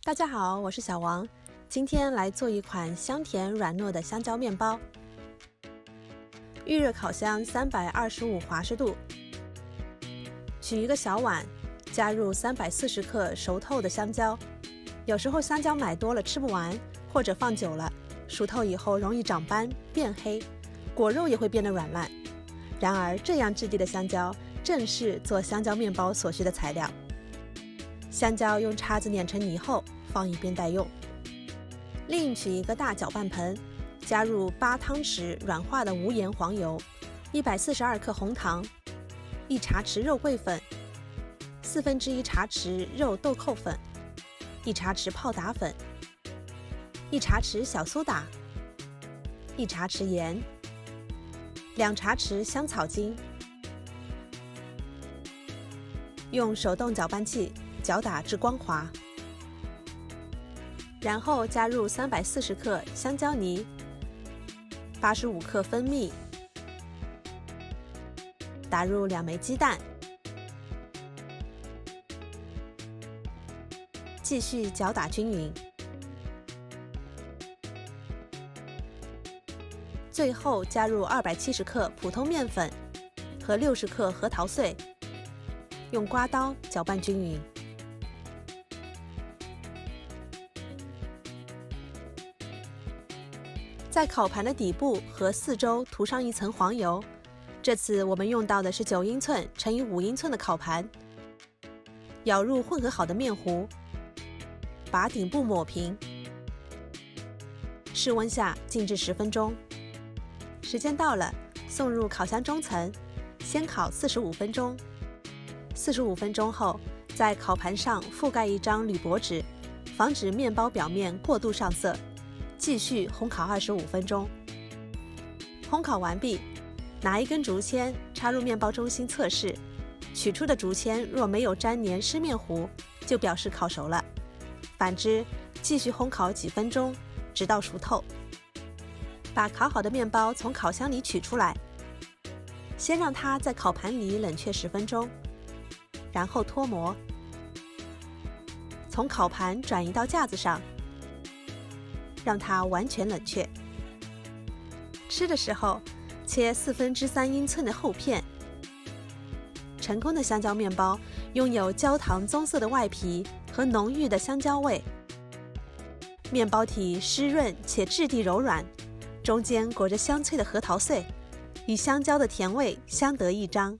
大家好，我是小王，今天来做一款香甜软糯的香蕉面包。预热烤箱325华氏度，取一个小碗，加入340克熟透的香蕉。有时候香蕉买多了吃不完，或者放久了，熟透以后容易长斑变黑，果肉也会变得软烂。然而这样质地的香蕉正是做香蕉面包所需的材料。香蕉用叉子碾成泥后，放一边待用。另取一个大搅拌盆，加入8汤匙软化的无盐黄油，142克红糖，1茶匙肉桂粉，1/4茶匙肉豆蔻粉，1茶匙泡打粉，1茶匙小苏打，1茶匙盐，2茶匙香草精。用手动搅拌器搅打至光滑，然后加入340克香蕉泥、85克蜂蜜，打入2枚鸡蛋，继续搅打均匀。最后加入270克普通面粉和60克核桃碎，用刮刀搅拌均匀。在烤盘的底部和四周涂上一层黄油，这次我们用到的是9英寸乘以5英寸的烤盘。舀入混合好的面糊，把顶部抹平，室温下静置10分钟。时间到了，送入烤箱中层，先烤45分钟。45分钟后，在烤盘上覆盖一张铝箔纸，防止面包表面过度上色。继续烘烤25分钟。烘烤完毕，拿一根竹签插入面包中心测试，取出的竹签若没有沾黏湿面糊，就表示烤熟了。反之，继续烘烤几分钟，直到熟透。把烤好的面包从烤箱里取出来，先让它在烤盘里冷却10分钟，然后脱模，从烤盘转移到架子上，让它完全冷却。吃的时候，切3/4英寸的厚片。成功的香蕉面包拥有焦糖棕色的外皮和浓郁的香蕉味，面包体湿润且质地柔软，中间裹着香脆的核桃碎，与香蕉的甜味相得益彰。